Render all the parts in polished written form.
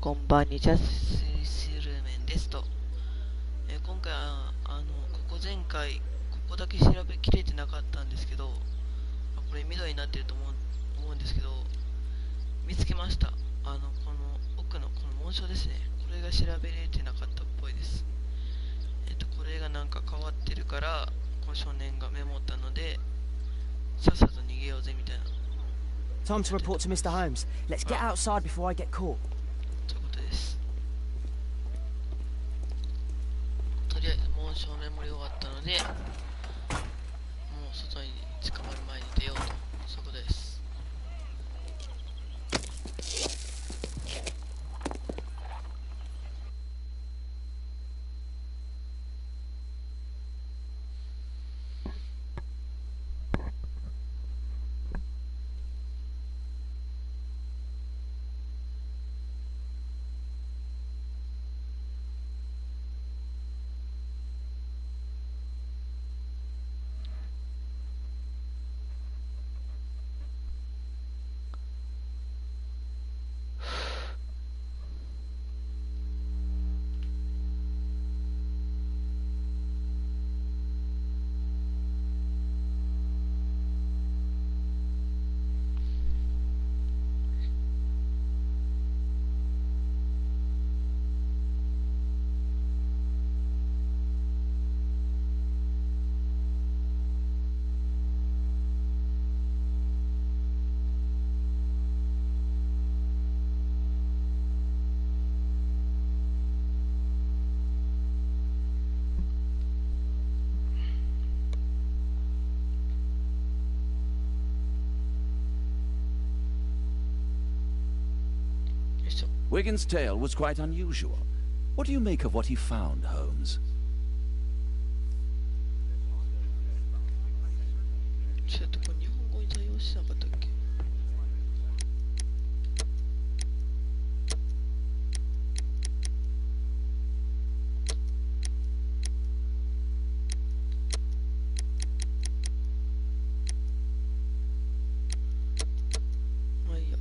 こんばんにちは、スイスルーメンですと。今回は、前回、ここだけ調べきれてなかったんですけど、これ緑になってると思うんですけど、見つけました。この奥のこの紋章ですね。これが調べれてなかったっぽいです。これがなんか変わってるから、この少年がメモったので、さっさと逃げようぜみたいな。Time to report to Mr. Holmes. Let's get outside before I get caught. ということです。とりあえず紋章メモり終わったので、もう外に捕まる前に出ようと、そういうことです。Wigan's tale was quite unusual. What do you make of what he found, Holmes? ちょっとこれ日本語に対応しなかったっけ？まあいいや。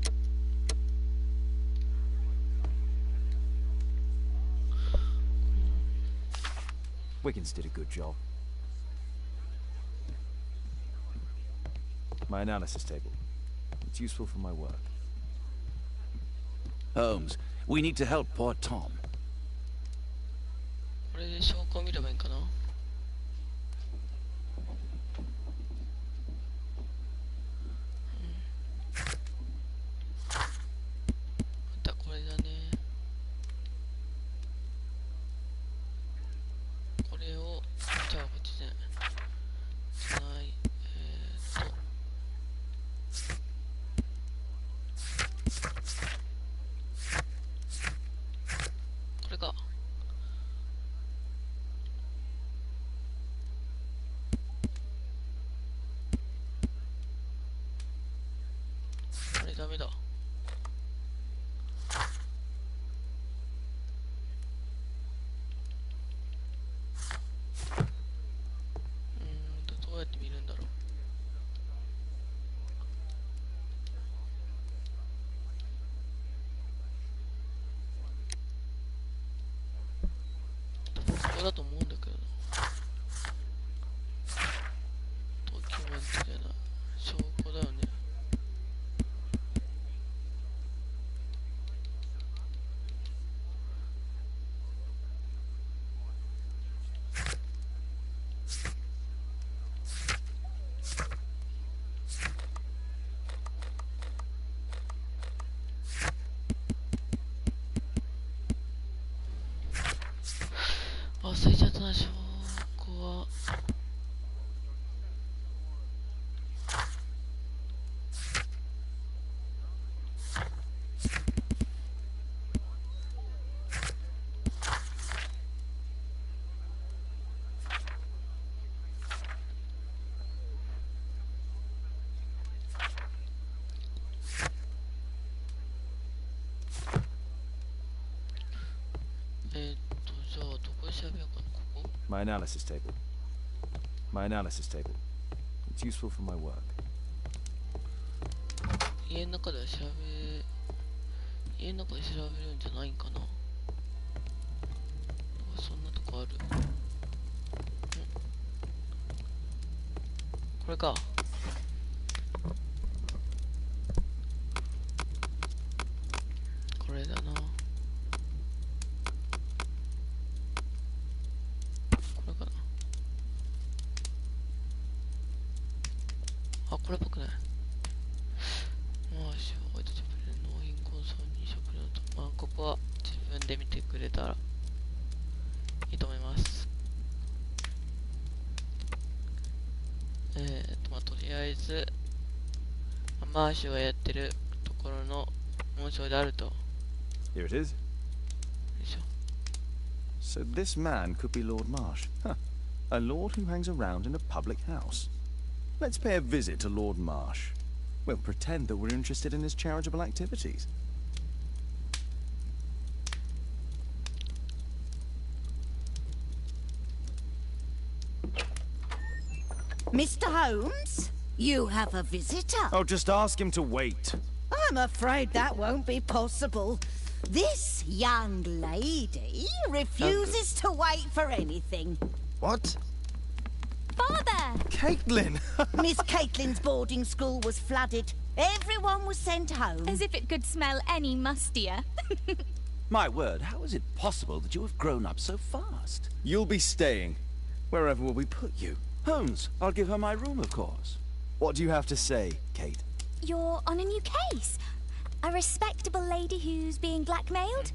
Wiggins did a good job. My analysis table. It's useful for my work. Holmes, we need to help poor Tom. これで証拠を見ればいいんかな？またこれだね。これをじゃあこっちでつないこれか。これダメだ。どうやって見るんだろう。ここだと思うんだけどな。ドキュメントじゃない。証拠だよね。忘れちゃったな、証拠は。じゃあどこで調べようかな、ここ？ My analysis table. My analysis table. It's useful for my work. 家の中では家の中で調べるんじゃないんかな。なんかそんなとこある。これか。これだな。これかな。あ、これっぽくない。マーシュ、ホワイトチャペル、納品コンソールに食料と、まあ、ここは自分で見てくれたらいいと思います。まあ、とりあえず、マーシュがやってるところの紋章であると。よ Here it is. いしょ。 So this man could be Lord Marsh. Huh. A lord who hangs around in a public house. Let's pay a visit to Lord Marsh. We'll pretend that we're interested in his charitable activities. Mr. Holmes, you have a visitor. Oh, just ask him to wait. I'm afraid that won't be possible. This young lady refuses to wait for anything. What? Father! Caitlin! Miss Caitlin's boarding school was flooded. Everyone was sent home. As if it could smell any mustier. My word, how is it possible that you have grown up so fast? You'll be staying. Wherever will we put you? Holmes, I'll give her my room, of course. What do you have to say, Kate? You're on a new case. A respectable lady who's being blackmailed?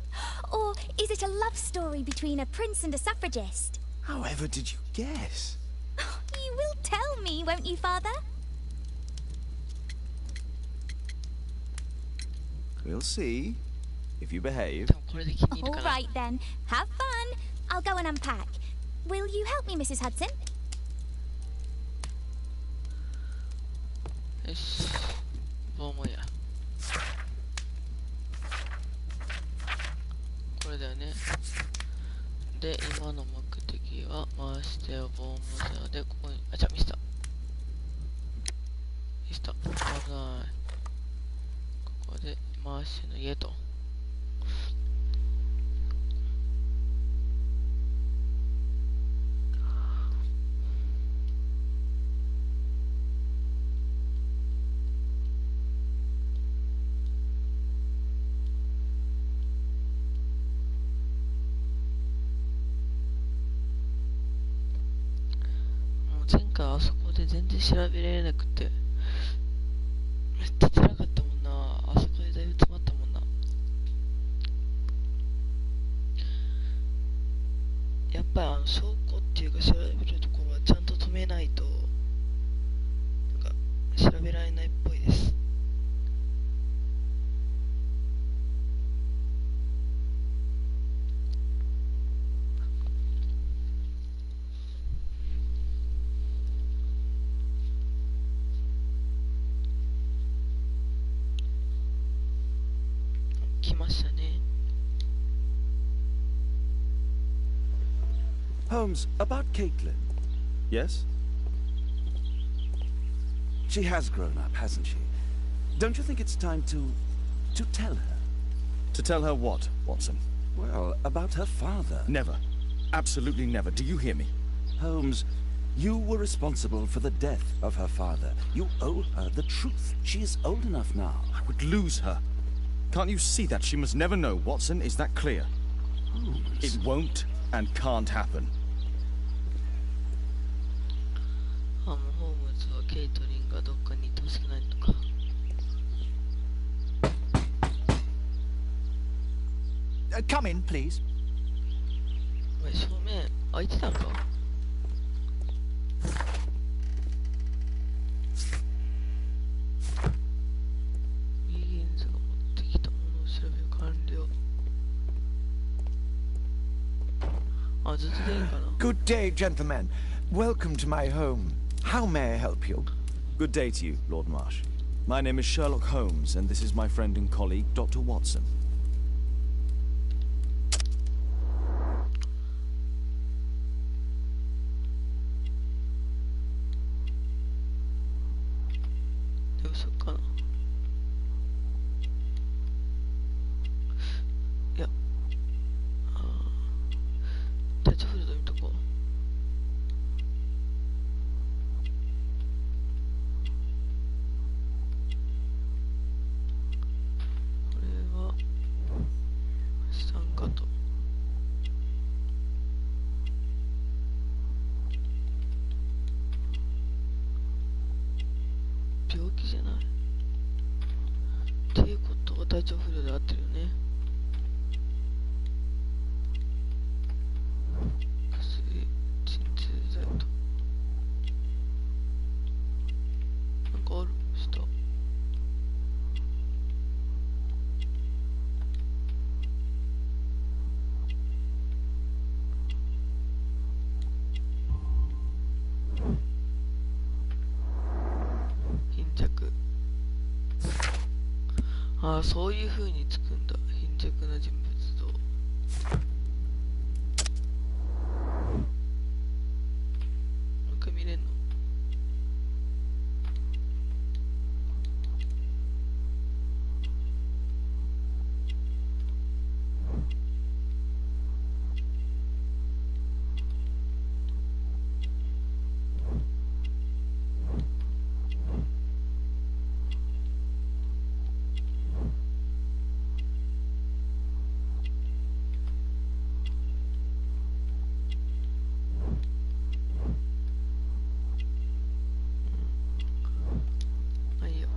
Or is it a love story between a prince and a suffragist? However did you guess? You will tell me, won't you, Father? We'll see. If you behave. 多分これで気に入る All かな。 right then. Have fun. I'll go and unpack. Will you help me, Mrs. Hudson? よし。ボーモや。これだよね。で、今の目的は回してよ、ボーモザで、ここに、あ、じゃあミスター。ミスター。危ない。ここで、回しの家と。前回あそこで全然調べられなくてめっちゃ辛かったもんな。あそこでだいぶ詰まったもんな。やっぱり証拠っていうか調べるところはちゃんと止めないとなんか調べられないっぽいです。来ましたね。 Holmes, about Caitlin. Yes? She has grown up, hasn't she? Don't you think it's time to tell her? To tell her what, Watson? Well, about her father. Never. Absolutely never. Do you hear me? Holmes, you were responsible for the death of her father. You owe her the truth. She is old enough now. I would lose her. Can't you see that? She must never know, Watson. Is that clear? Holmes. It won't and can't happen. ホームズはケイトリンがどっかにいてほしくないのか。 Come in, please. お前正面開いてたんか。ウィギンズが持ってきたものを調べる完了。あ、ずっとでいいかな。 Good day, gentlemen. Welcome to my home. How may I help you? Good day to you, Lord Marsh. My name is Sherlock Holmes, and this is my friend and colleague, Dr. Watson. で、嘘かな。いや、タッチフルド見とこう。これは資産家と病気じゃないっていうことは体調不良で合ってるよね。薬、鎮痛剤となんかある下。貧弱。ああ、そういう風につくんだ。貧弱な人物像。もう一回見れんの？まあいいよ。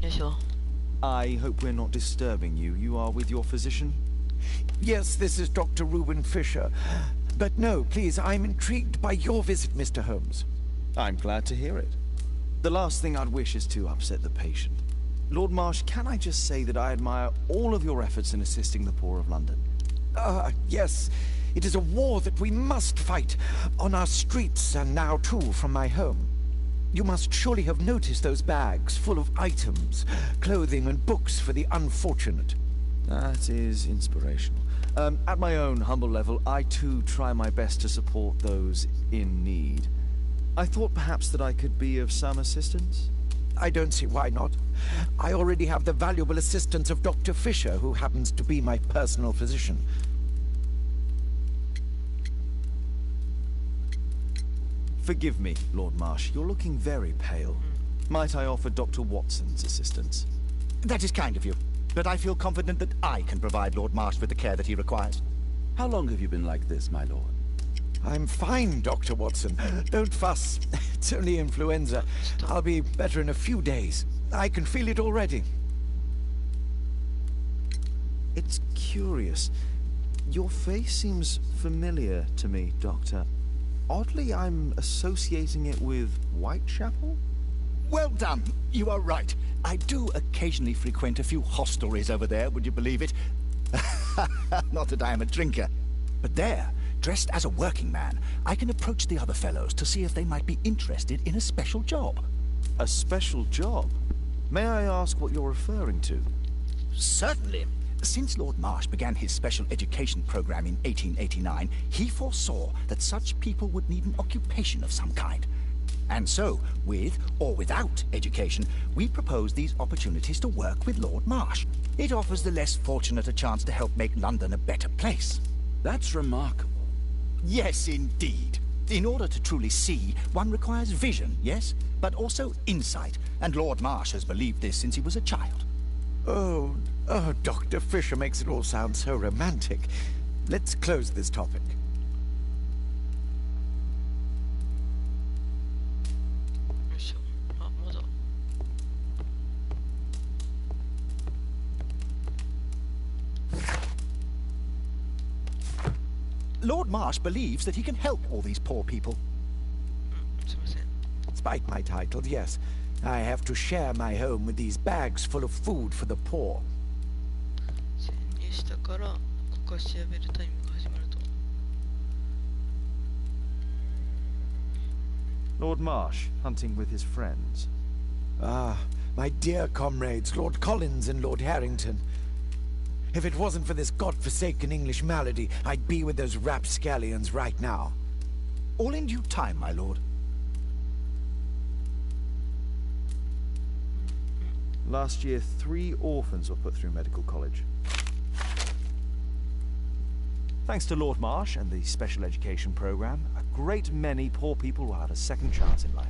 よいしょ。I hope we're not disturbing you. You are with your physician? Yes, this is Dr. Reuben Fisher. But no, please, I'm intrigued by your visit, Mr. Holmes. I'm glad to hear it. The last thing I'd wish is to upset the patient. Lord Marsh, can I just say that I admire all of your efforts in assisting the poor of London? Yes, it is a war that we must fight on our streets and now too from my home. You must surely have noticed those bags full of items, clothing and books for the unfortunate. That is inspirational. At my own humble level, I too try my best to support those in need. I thought perhaps that I could be of some assistance. I don't see why not. I already have the valuable assistance of Dr. Fisher, who happens to be my personal physician. Forgive me, Lord Marsh. You're looking very pale. Might I offer Dr. Watson's assistance? That is kind of you, but I feel confident that I can provide Lord Marsh with the care that he requires. How long have you been like this, my lord? I'm fine, Dr. Watson. Don't fuss. It's only influenza. I'll be better in a few days. I can feel it already. It's curious. Your face seems familiar to me, Doctor. Oddly, I'm associating it with Whitechapel? Well done. You are right. I do occasionally frequent a few hostelries over there, would you believe it? Not that I am a drinker. But there, dressed as a working man, I can approach the other fellows to see if they might be interested in a special job. A special job? May I ask what you're referring to? Certainly. Since Lord Marsh began his special education program in 1889, he foresaw that such people would need an occupation of some kind. And so, with or without education, we propose these opportunities to work with Lord Marsh. It offers the less fortunate a chance to help make London a better place. That's remarkable. Yes, indeed. In order to truly see, one requires vision, yes? But also insight. And Lord Marsh has believed this since he was a child. Oh, Dr. Fisher makes it all sound so romantic. Let's close this topic. Lord Marsh believes that he can help all these poor people. Despite my title, yes. I have to share my home with these bags full of food for the poor. Lord Marsh, hunting with his friends. Ah, my dear comrades, Lord Collins and Lord Harrington. If it wasn't for this godforsaken English malady, I'd be with those rapscallions right now. All in due time, my lord. Last year, 3 orphans were put through medical college. Thanks to Lord Marsh and the special education program, a great many poor people will have a second chance in life.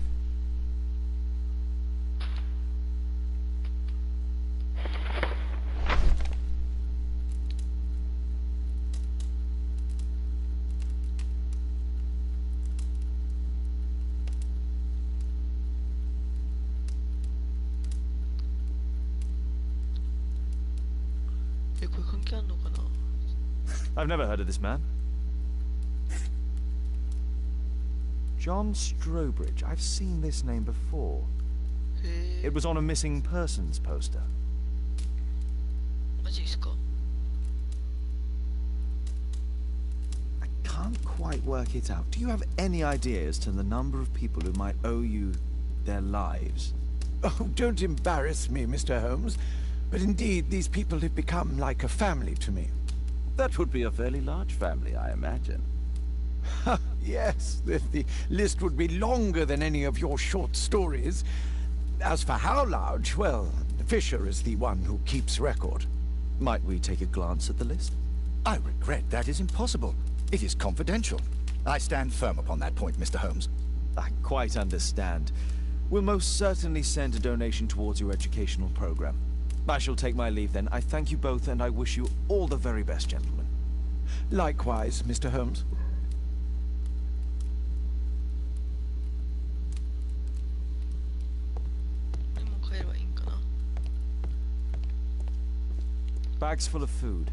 I've never heard of this man. John Strobridge. I've seen this name before. It was on a missing persons poster. マジですか? I can't quite work it out. Do you have any idea as to the number of people who might owe you their lives? Oh, don't embarrass me, Mr. Holmes. But indeed, these people have become like a family to me. That would be a fairly large family, I imagine. Yes, the list would be longer than any of your short stories. As for how large, well, Fisher is the one who keeps record. Might we take a glance at the list? I regret that is impossible. It is confidential. I stand firm upon that point, Mr. Holmes. I quite understand. We'll most certainly send a donation towards your educational program. I shall take my leave then. I thank you both and I wish you all the very best, gentlemen. Likewise, Mr. Holmes. Bags full of food.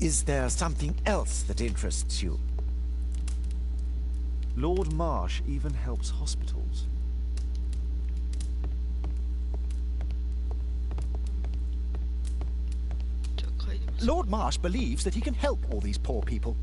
Is there something else that interests you? Lord Marsh even helps hospitals. Lord Marsh believes that he can help all these poor people.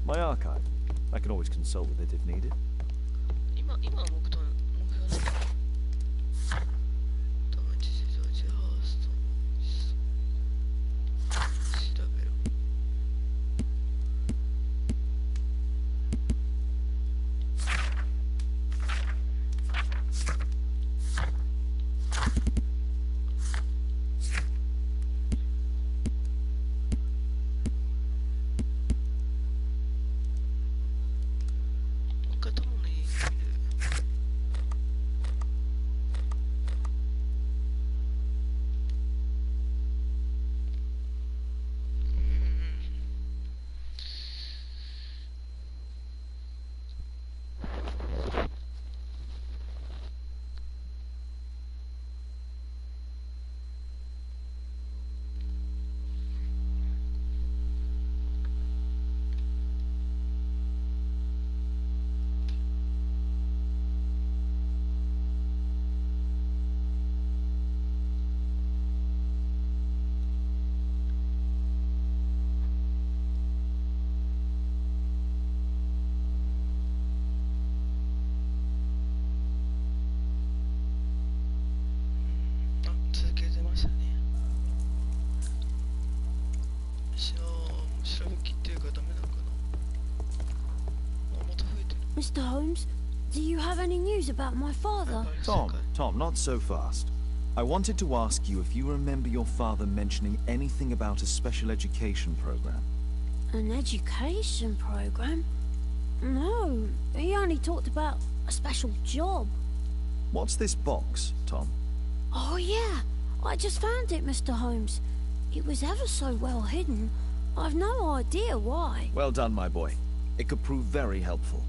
My archive. I can always consult with it if needed. 今は僕と目標なんだ。調べろ。もう一回友 Mr. Holmes, do you have any news about my father? Tom, not so fast. I wanted to ask you if you remember your father mentioning anything about a special education program. An education program? No, he only talked about a special job. What's this box, Tom? Oh yeah, I just found it, Mr. Holmes. It was ever so well hidden. I've no idea why. Well done, my boy. It could prove very helpful.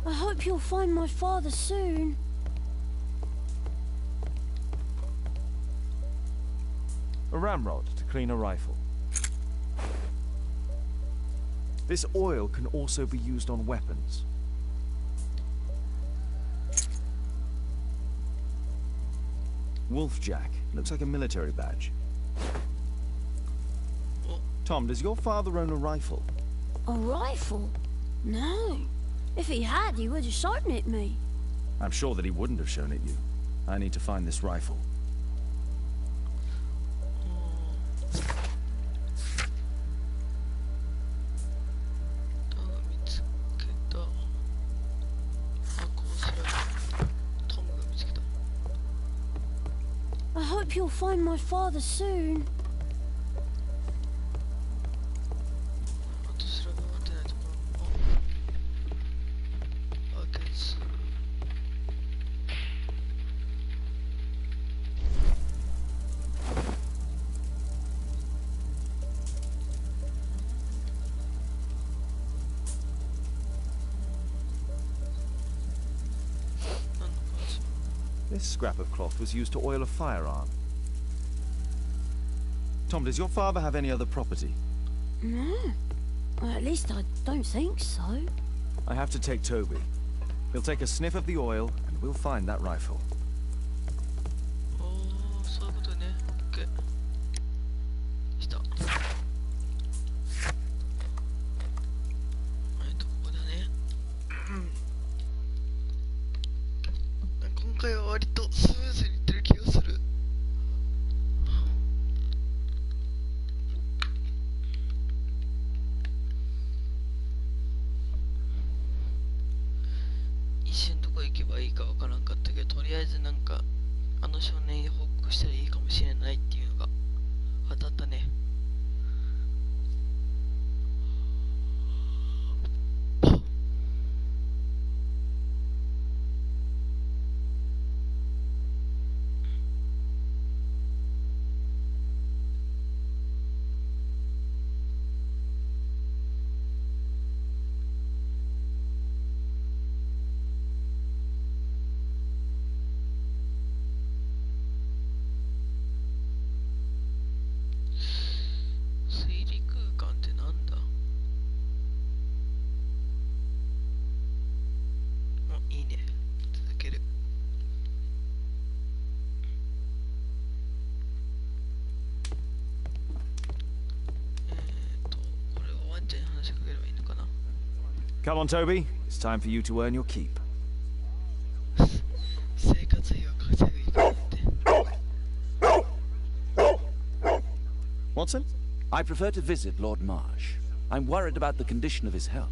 I hope you'll find my father soon. A ramrod to clean a rifle. This oil can also be used on weapons. Wolfjack. Looks like a military badge. Tom, does your father own a rifle? A rifle? No. If he had, he would have shown it me. I'm sure that he wouldn't have shown it you. I need to find this rifle. I hope you'll find my father soon. This scrap of cloth was used to oil a firearm. Tom, does your father have any other property? No. Well, at least I don't think so. I have to take Toby. He'll take a sniff of the oil, and we'll find that rifle. Come on, Toby. It's time for you to earn your keep. Watson? I prefer to visit Lord Marsh. I'm worried about the condition of his health.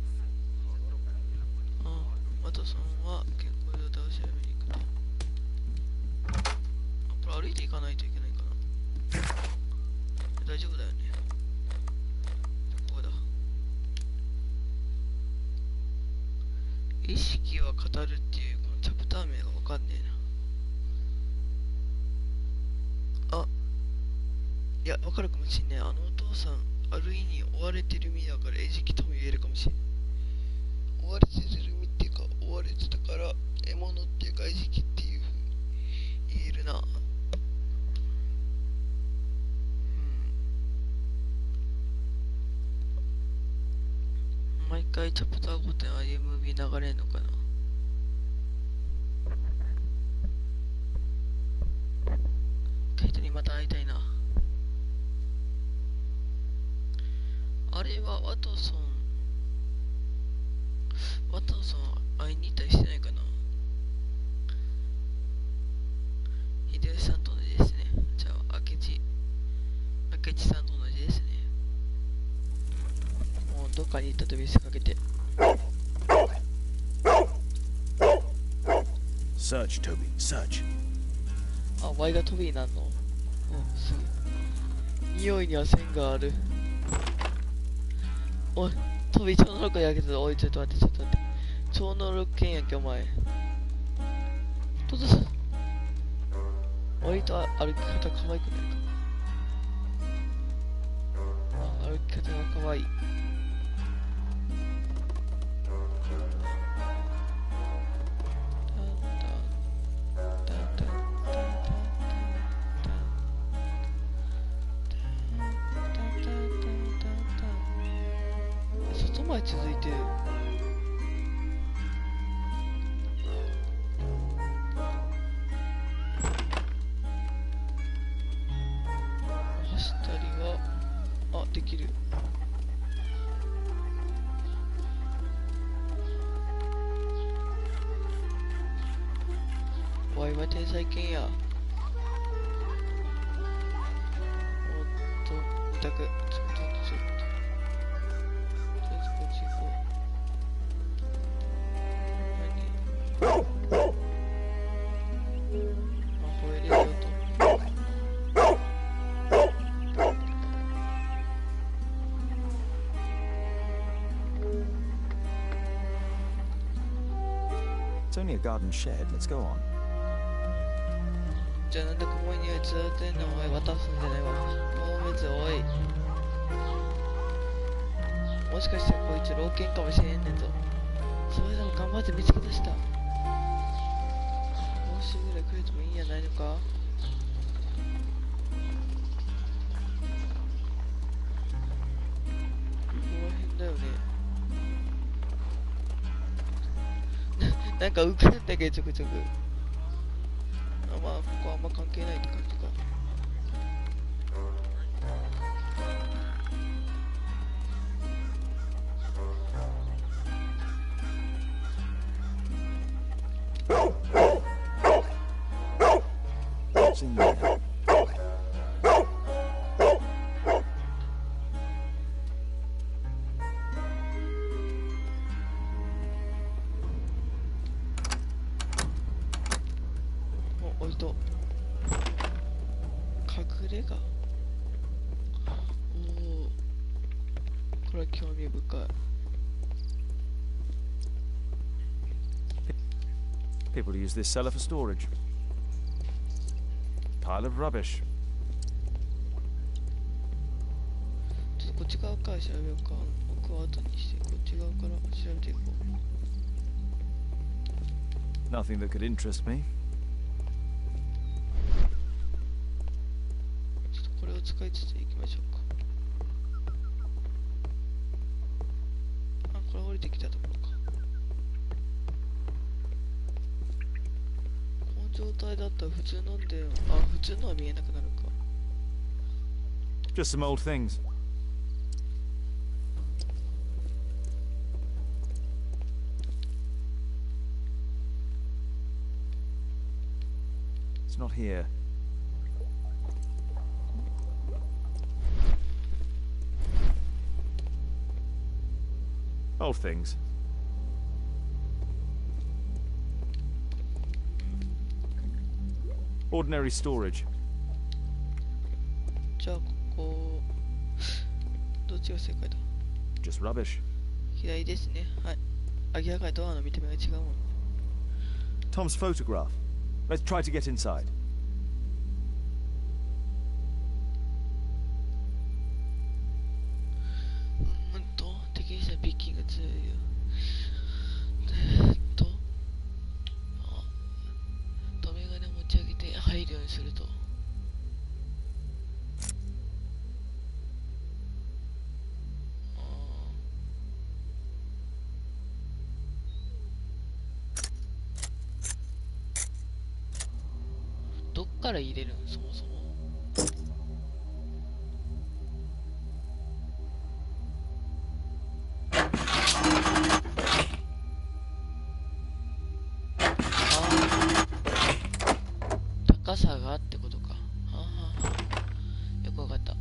毎回チャプターごとに IMV 流れんのかな。ケイトにまた会いたいな。あれはワトソン会いに行ったりしてないかな。秀吉さんと同じですね。じゃあ開けかに行ったと見せかけて。Search, Toby, search. あ、ワイがトビーなんの。うん、すぐ。匂いには線がある。おい、トビー超能力やけど、おい、ちょっと待って、ちょっと待って。超能力剣やんけ、お前。どうぞ。割と歩き方可愛くないか。あ、歩き方が可愛い。外前続いてる。走ったりはできる。わいは天才犬や。おっと見たくちょっととりあえずこっち行こう。何これでよと。It's only a garden shed. Let's go on. じゃあなんでここにはずっとんの。おい、渡すんじゃないわ。お別おい。もしかしてこいつ老犬かもしれんねんぞ。それでも頑張って見つけ出した。もう週ぐらいくれてもいいんやないのか。この辺だよね。なんか浮くんだけどちょくちょく。まあここはあんま関係ないって感じか。What's in there? おいと隠れ家。おお、これは興味深い。People use this cellar for storage. Pile of rubbish. ちょっとこっち側から調べようか。奥は後にしてこっち側から調べていこう。 Nothing that could interest me. ちょっとこれを使いつついきましょうか。あ、これ降りてきたところか。この状態だったら普通飲んで、普通のは見えなくなるか。 Just some old things. It's not here. Old things. Ordinary storage. じゃあここどっちが正解だ。 Just rubbish. 左ですね。はい。明らかにドアの見た目が違うもん。 Tom's photograph. Let's try to get inside. 敵にしたらピッキング強いよ。止め金持ち上げて入るようにすると。どっから入れるんそもそも。高さがってことか。はあはあはあ、よくわかった。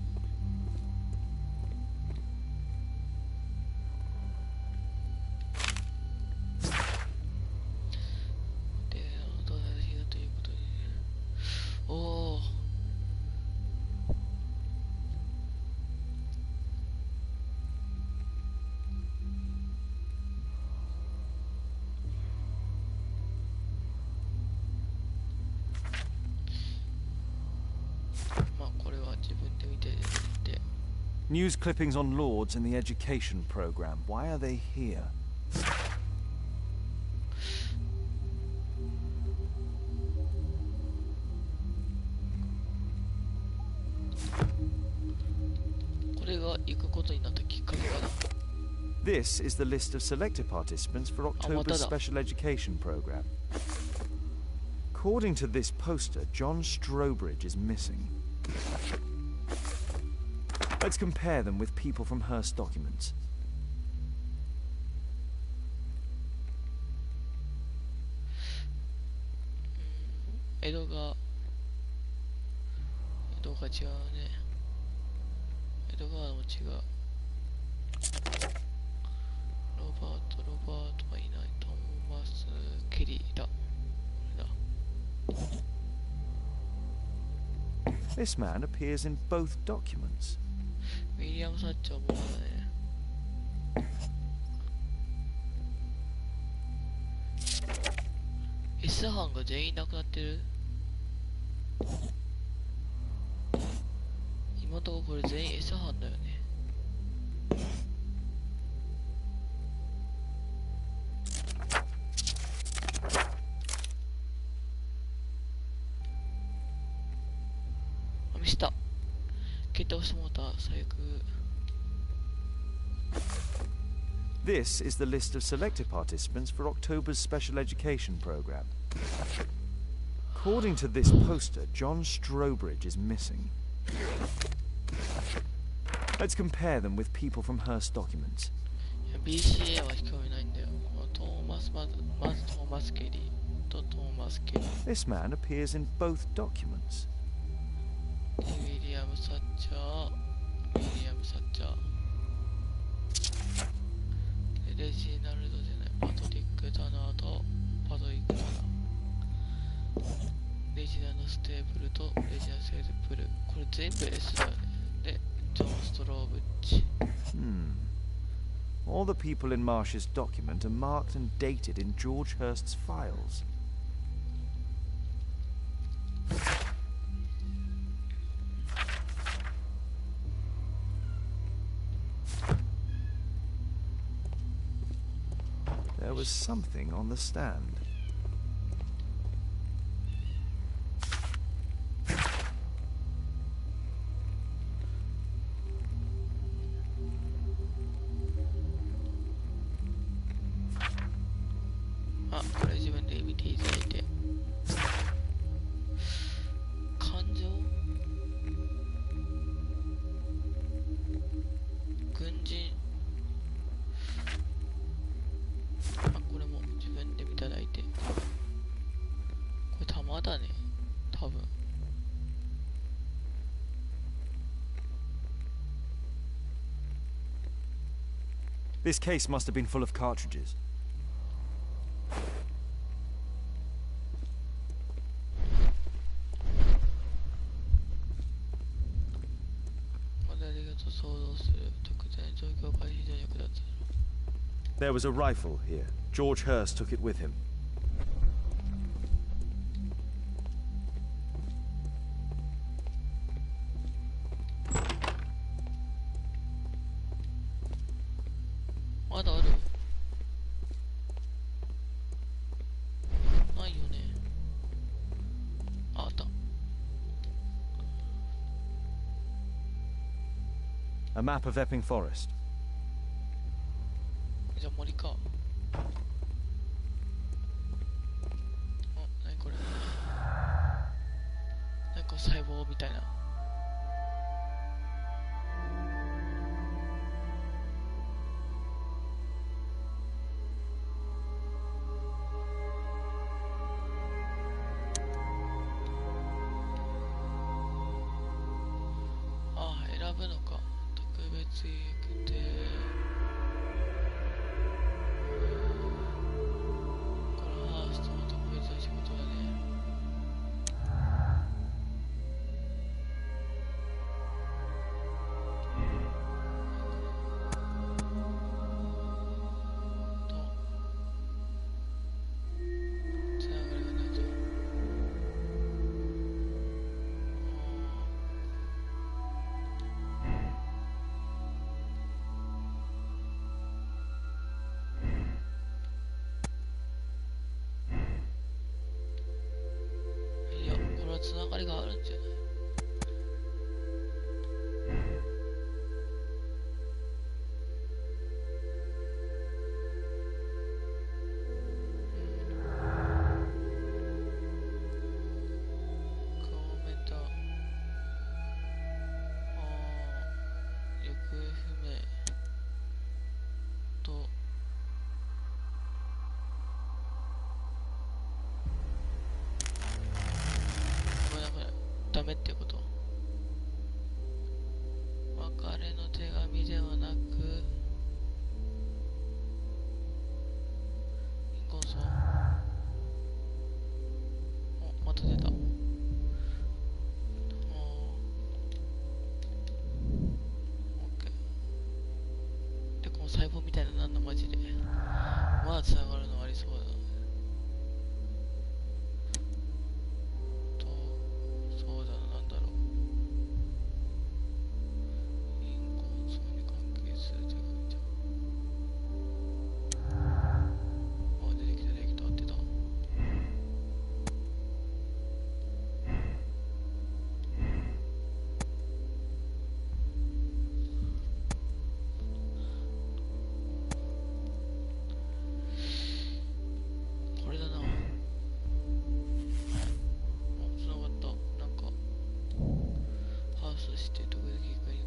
News clippings on lords in the education program. Why are they here? This is the list of selected participants for October's special education program. According to this poster, John Strobridge is missing. Let's compare them with people from Hearst documents. Edoが違うね。江戸川も違う。ロバートはいない。トーマス・ケリーだ。これだ。This man appears in both documents. ウィリアム・サッチャーもだね。S 班が全員亡くなってる。今のところこれ全員 S 班だよね。ミスった。蹴って押してもうた。最悪。This is the list of selected participants for October's special education program. According to this poster, John Strobridge is missing. Let's compare them with people from Hearst documents. BCA は興味ないんだよ。まずトーマス・ケリーとトーマス・ケリー。This man appears in both documents. ウィリアム・サッチャー。レジナルドじゃない。パトリック・タナーとパトリック・タナー。レジナのステープルとレジナセーズプル。これ全部 S だよね。で、ジョン・ストローブッチ。All the people in Marsh's document are marked and dated in George Hurst's files. There was something on the stand. This case must have been full of cartridges. There was a rifle here. George Hurst took it with him. A map of Epping Forest. じゃあ森か。何これ。なんか細胞みたいな。あ、選ぶのか。特別予約で。これハーストの特別な仕事だね。つながりがないと。つながりがあるんじゃない？ダメってこと？別れの手紙ではなく引婚書。お、また出た。で、この細胞みたいなのなんのマジで。まだ繋がるのありそうだな。そうだな、なんだろう。貧困層に関係する手紙じゃん。あ、出てきた、出てきた、合ってた。これだな。つながった。なんかハウスして特別機会に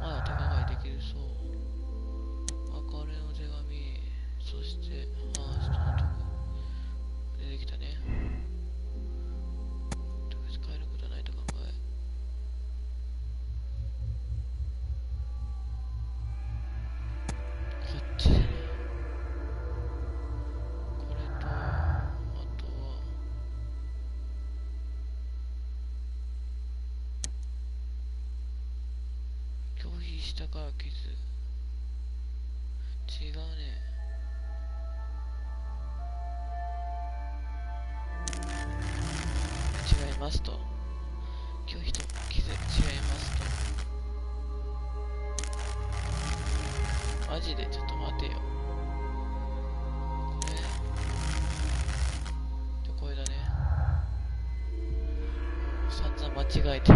まだ手がかりできるそう。別れの手紙、そしてハーストのとこ出てきたね。特別変えることはないと考え。こっちだね。これと、あとは、拒否したから傷。違うね。違いますと。拒否と傷、違いますと。マジでちょっと待てよ。これ。で、これだね。散々間違えて。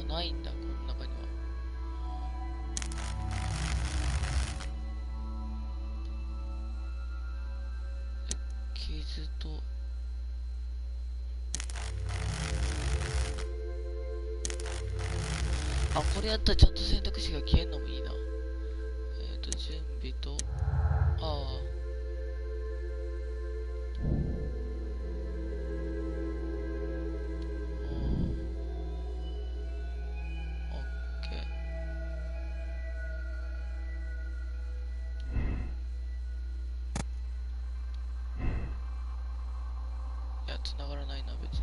ないんだ、この中には。傷とこれやったらちゃんと選択肢が消えんのもいいな。準備と繋がらないな、別に。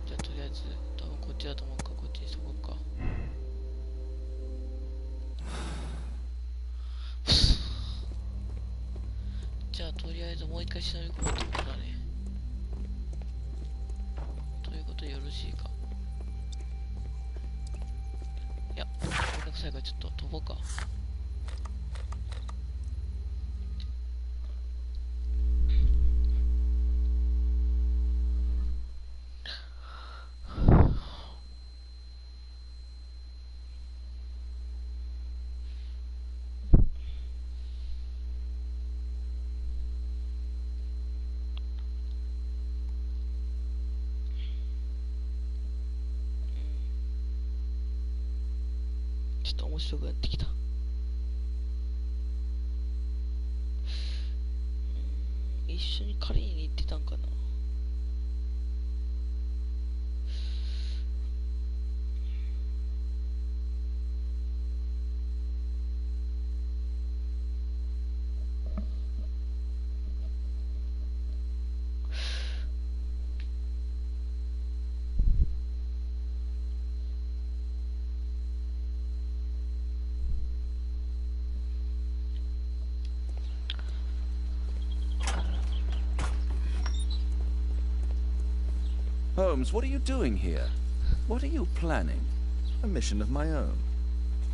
じゃあとりあえず多分こっちだと思うか、こっちにしとこうか。じゃあとりあえずもう一回忍び込むってことだね。ということでよろしいか。いや、めんどくさいからちょっと飛ぼうか。ちょっと面白くなってきた。一緒に狩りに行ってたんかな。Holmes, what are you doing here? What are you planning? A mission of my own.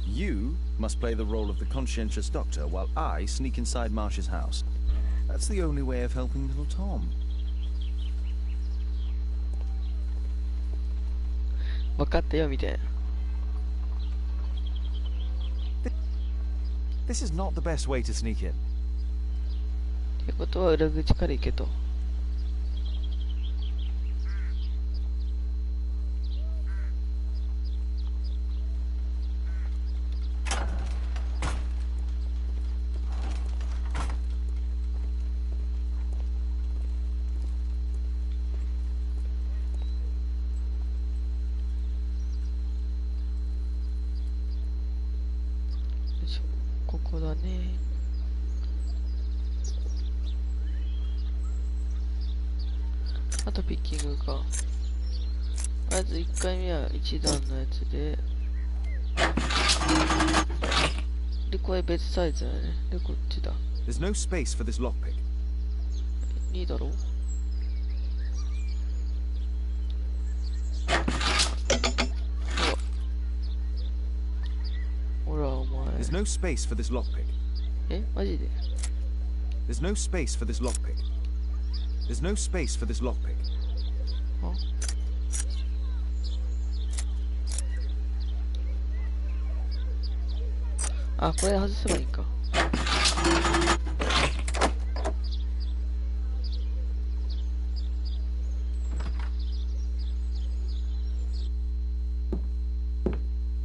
You must play the role of the conscientious doctor while I sneak inside Marsh's house. That's the only way of helping little Tom. 分かったよみたいな。 This is not the best way to sneak in. ってことは裏口から行けと。ここだね。あとピッキングか。まず1回目は1段のやつで。で、これ別サイズだね。で、こっちだ。There's no space for this lockpick. 2だろ。ほら、お前。 There's no space for this lockpick. え、マジで There's no space for this lockpick. There's no space for this lockpick. あ、これ外せばいいか。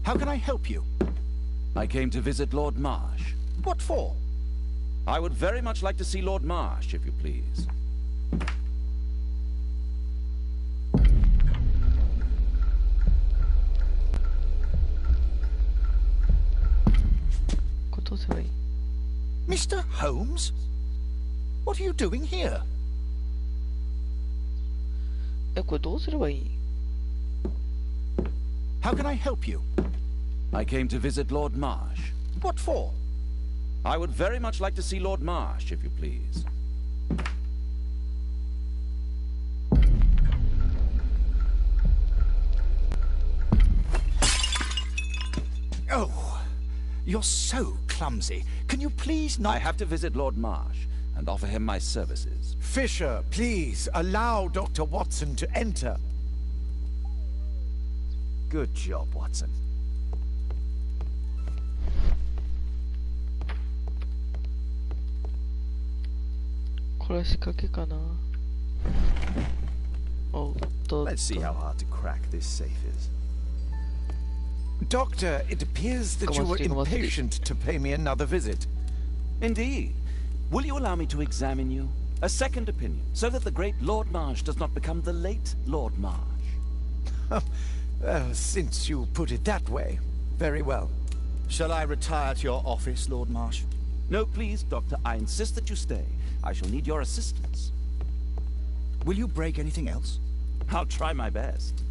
How can I help you? I came to visit Lord Marsh. What for? I would very much like to see Lord Marsh, if you please. これどうすればいい Mr. Holmes? What are you doing here? え、これどうすればいい How can I help you? I came to visit Lord Marsh. What for? I would very much like to see Lord Marsh, if you please. Oh, you're so clumsy. Can you please not... I have to visit Lord Marsh and offer him my services. Fisher, please allow Dr. Watson to enter. Good job, Watson. これは仕掛けかなおっとっと Let's see how hard to crack this safe is. Doctor, it appears that you were impatient to pay me another visit. Indeed. Will you allow me to examine you? A second opinion, so that the great Lord Marsh does not become the late Lord Marsh. Well, since you put it that way, very well. Shall I retire to your office, Lord Marsh? No, please, Doctor. I insist that you stay. I shall need your assistance. Will you break anything else? I'll try my best.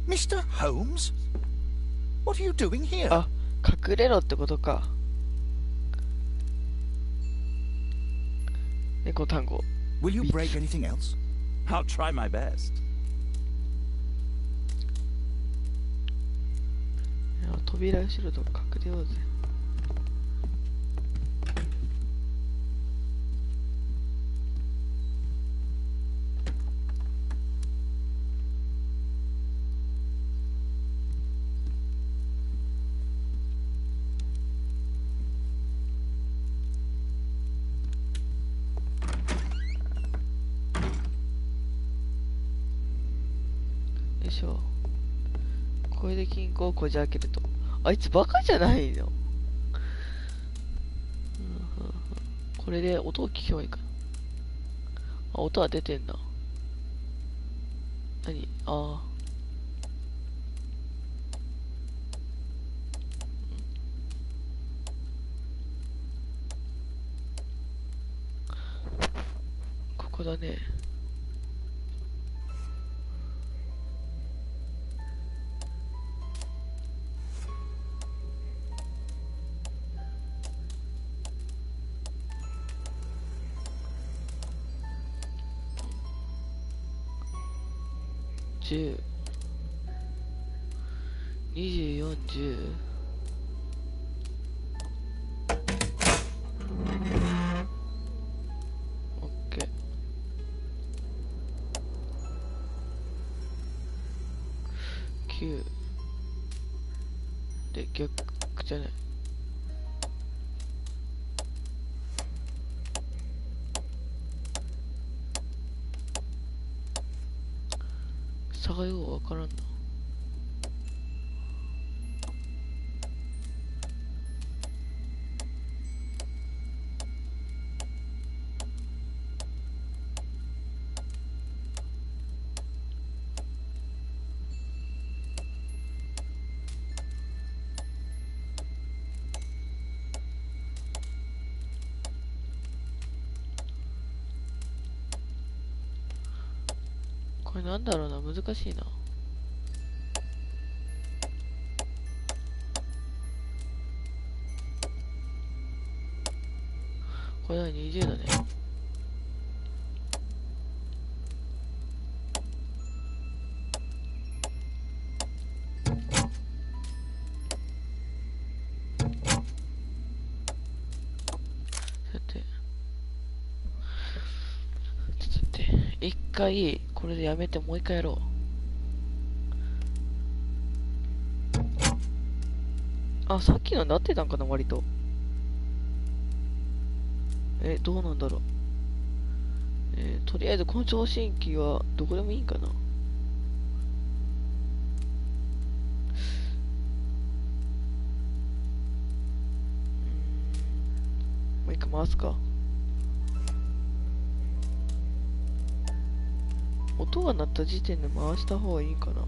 Mr. Holmes? What are you doing here? あ、隠れろってことか猫単語 Will you break anything else? I'll try my best. いや扉後ろとか隠れようぜよいしょこれで金庫をこじ開けるとあいつバカじゃないの、これで音を聞けばいいかなあ音は出てんな何ああここだね10、24、10。オッケー。9で逆じゃない。差がようわからんな。これなんだろうな、難しいな。これは20だね。さて、ちょっと待って、一回これでやめてもう一回やろう。あ、さっきのなってたんかな、割と。どうなんだろう。とりあえずこの聴診器はどこでもいいんかな。もう一回回すか。音が鳴った時点で回した方がいいかな。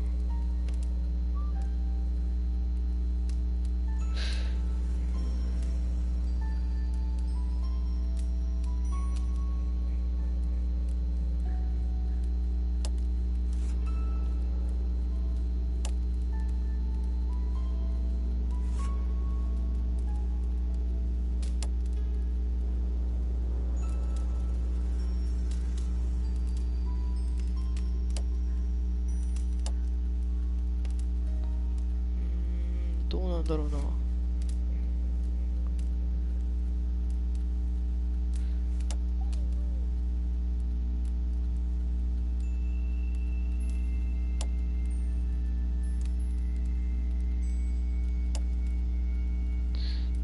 どうなんだろうな。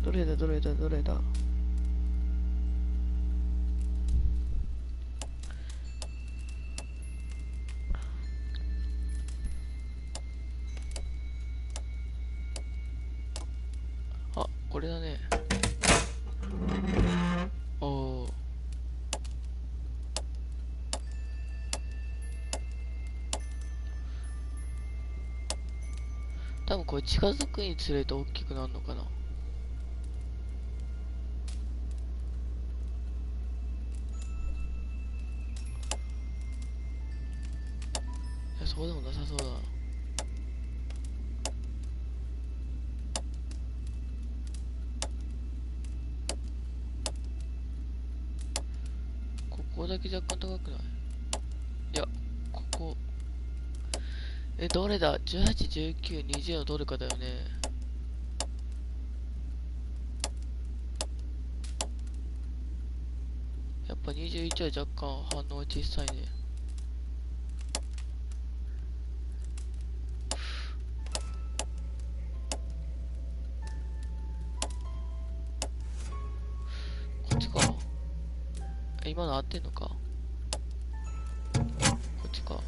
どれだどれだどれだ。あ、これだね。おお。多分これ近づくにつれて大きくなるのかな。いや、そうでもなさそうだな。ここだけ若干高くない？いや、ここ。どれだ？ 18、19、20のどれかだよね。やっぱ21は若干反応小さいね。こっちか。今の合ってんのか。こっちか。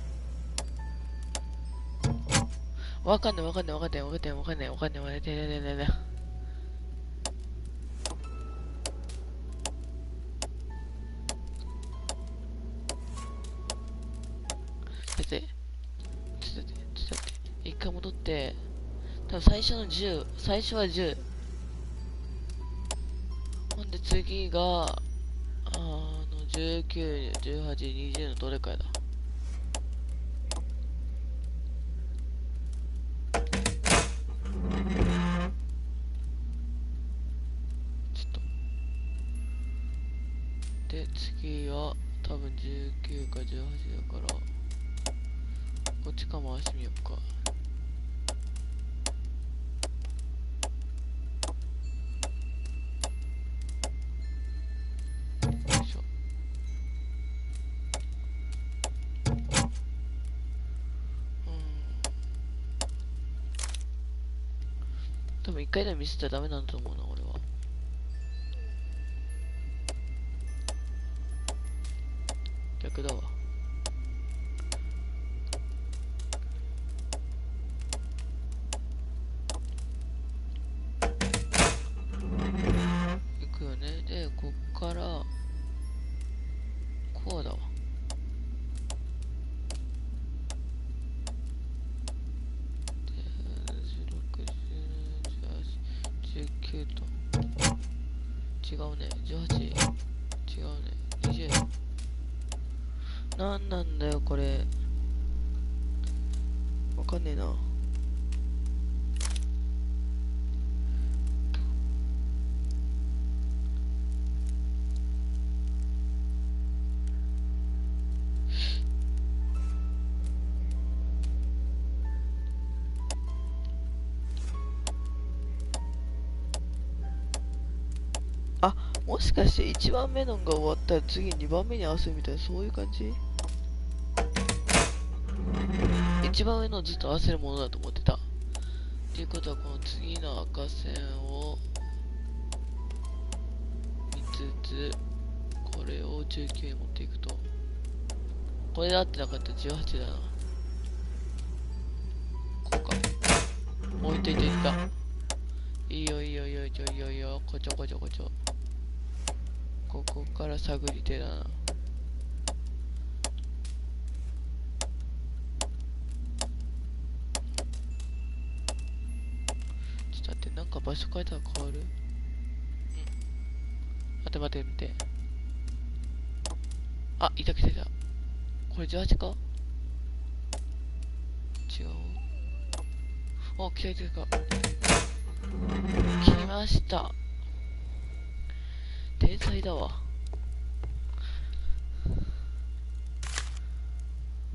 わかんないわかんないわかんないわかんないわかんないわかんないわかんない。ちょっと待って。一回戻って、多分最初の10、最初は10。ほんで次が、19、18、20のどれかやだ。で、次は多分19か18だから、ここっちか回してみようか。よいしょ。多分一回でも見せたらダメなんだと思うな、俺は。逆だわ。行くよね。で、こっから、こうだわ。19と違うね。18違うね。20なんなんだよこれ。わかんねえな。あ、もしかして1番目のが終わったら次2番目に合わせるみたいな、そういう感じ？一番上のずっと合わせるものだと思ってた。っていうことはこの次の赤線を見つつ、これを19に持っていくと、これで合ってなかったら18だな。こうか。置いといていった。いいよいいよいいよいいよいいよいいよ。こちょこちょこちょ。ここから探り手だな。ちょっと待って、なんか場所変えたら変わる？うん。待て待て見て。あ、いた来てた。これ18か？違う。お、来た来た来た。来ました。天才だわ。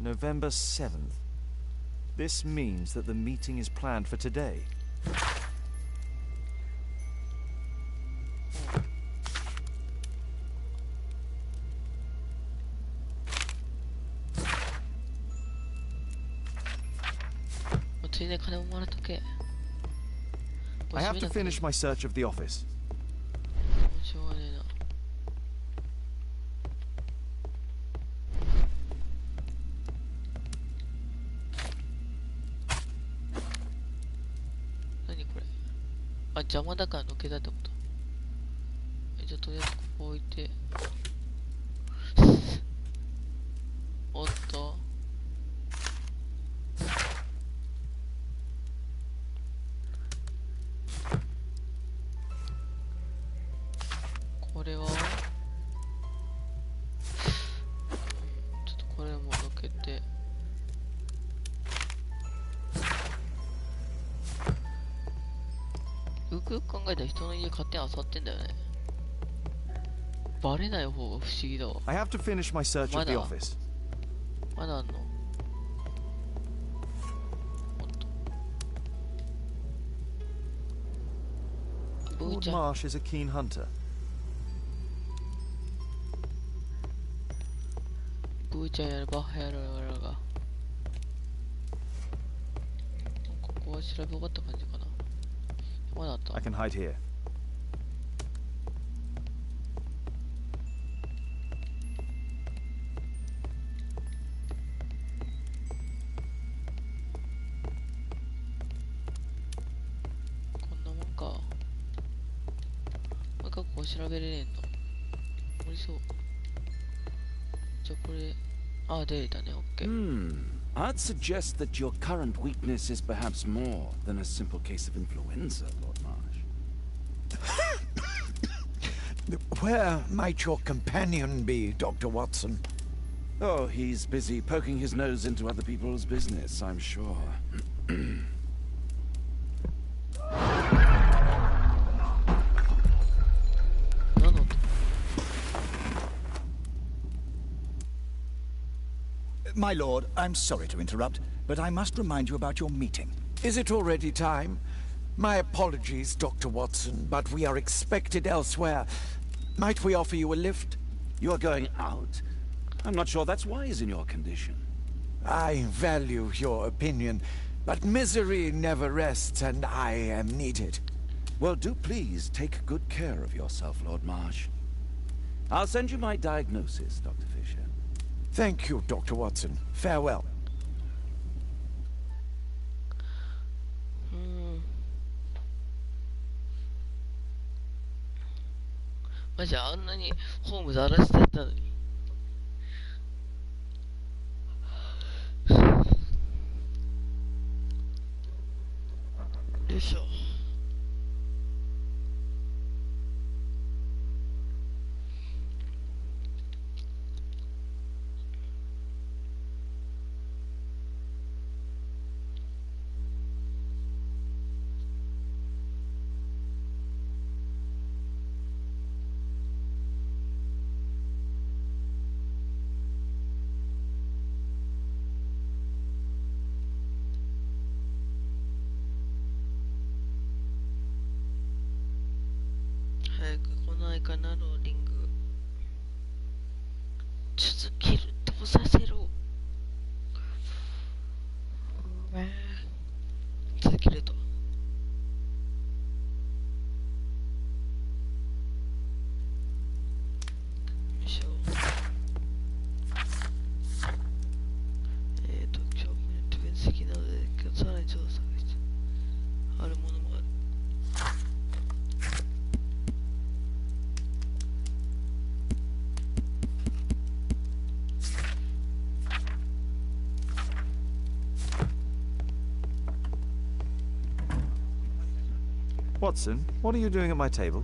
November 7th. This means that the meeting is planned for today. I have to finish my search of the office. しょうがねえな。何これ。あ、邪魔だから抜けたってこと。じゃあとりあえずここ置いて。おっと。これはちょっとこれものけて、よくよく考えたら人の家勝手に漁ってんだよね。バレない方が不思議だわ。 I have to finish my search of the office. まだあんの？おっと。ブー Lord ちゃん。 Marsh is a keen hunter. ブーちゃんやるバッハやるやらが。ここは調べ終わった感じかな。まだあった。 I can hide here. こんなもんか。もう一回ここ調べれねえんの。無理そう。じゃあこれ、あ、出たね、オッケー。I'd suggest that your current weakness is perhaps more than a simple case of influenza, Lord Marsh. Where might your companion be, Dr. Watson? Oh, he's busy poking his nose into other people's business, I'm sure. My lord, I'm sorry to interrupt, but I must remind you about your meeting. Is it already time? My apologies, Dr. Watson, but we are expected elsewhere. Might we offer you a lift? You're going out? I'm not sure that's wise in your condition. I value your opinion, but misery never rests, and I am needed. Well, do please take good care of yourself, Lord Marsh. I'll send you my diagnosis, Dr. Fisher. Thank you, Dr. Watson. Farewell. マジあんなにホームズ荒らしてたのに。よいしょ。早く来ないかな、ローリング。続けるとさせろ。続けると。よいしょ。今日分析なので、さらに調査が必要。あるものもある。Watson, what are you doing at my table?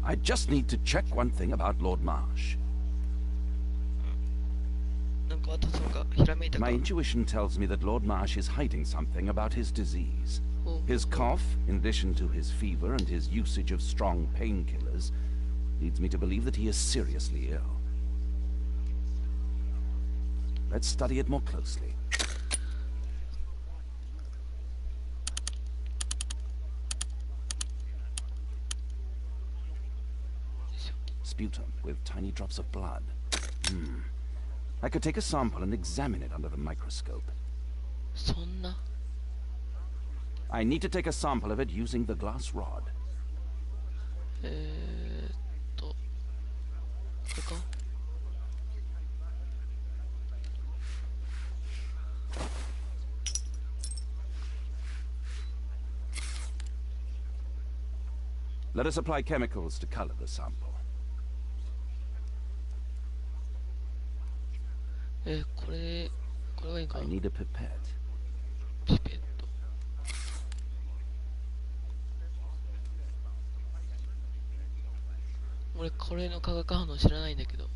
I just need to check one thing about Lord Marsh. なんか私がひらめいたか。 My intuition tells me that Lord Marsh is hiding something about his disease. His cough, in addition to his fever and his usage of strong painkillers, leads me to believe that he is seriously ill. Let's study it more closely. Sputum with tiny drops of blood. I could take a sample and examine it under the microscope. そんな。 I need to take a sample of it using the glass rod. これか。Let us apply chemicals to color the sample. これはいいか I な。 need a pipette. ピペット。俺これの化学反応知らないんだけど。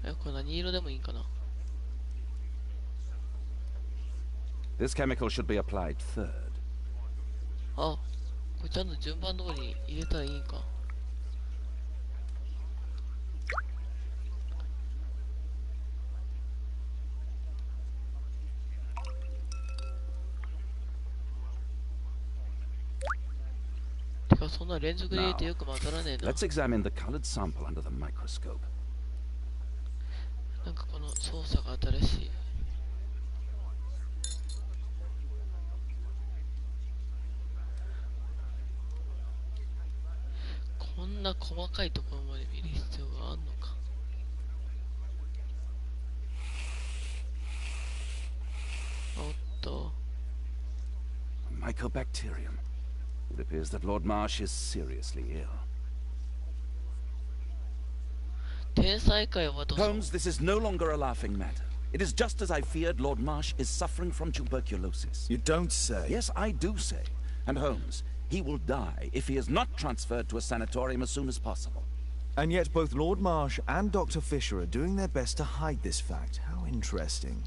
これ何色でもいいんかな。 This chemical should be applied third. あ、これちゃんと順番通りに入れたらいいんか。てかそんな連続で入れてよく混ざらねえな。 Let's examine the colored sample under the microscope. なんかこの操作が新しい。こんな細かいところまで見る必要があんのか。おっと。 Mycobacterium. It appears that Lord Marsh is seriously ill. 天才かよ、私。 Holmes, this is no longer a laughing matter. It is just as I feared. Lord Marsh is suffering from tuberculosis. You don't say. Yes, I do say. And Holmes, he will die if he is not transferred to a sanatorium as soon as possible. And yet both Lord Marsh and Dr. Fisher are doing their best to hide this fact. How interesting.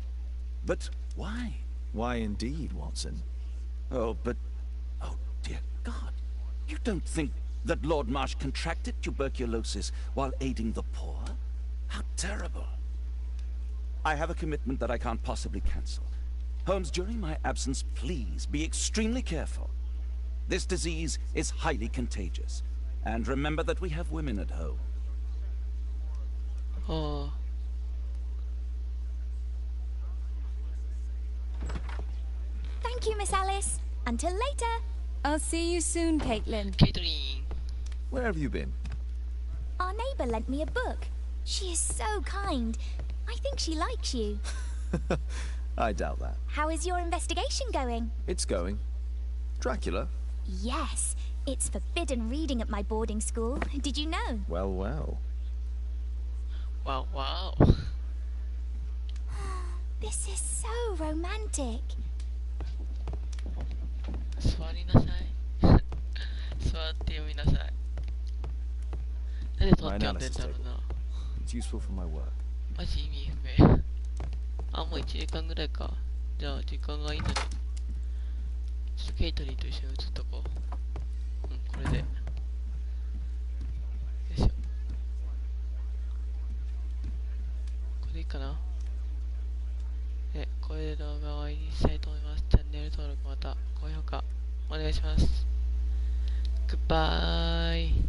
But why? Why indeed, Watson? Oh, but... Oh, dear God. You don't think... That Lord Marsh contracted tuberculosis while aiding the poor? How terrible. I have a commitment that I can't possibly cancel. Holmes, during my absence, please be extremely careful. This disease is highly contagious. And remember that we have women at home. Oh. Thank you, Miss Alice. Until later. I'll see you soon, Caitlin. ケイトリン。 Where have you been? Our neighbour lent me a book. She is so kind. I think she likes you. I doubt that. How is your investigation going? It's going. Dracula? Yes, it's forbidden reading at my boarding school. Did you know? Well, well. わおわお。 This is so romantic. 座りなさい。座って読みなさい。なんで取 My って読んでん analysis だろ table. うな。 It's useful for my work. マジ意味不明。あ、もう1時間ぐらいか。じゃあ時間がいいのに。ちょっとケイトリーと一緒に写っとこう。うん、これで。よいしょ。これでいいかな。で、これで動画を終わりにしたいと思います。チャンネル登録また高評価お願いします。グッバイ。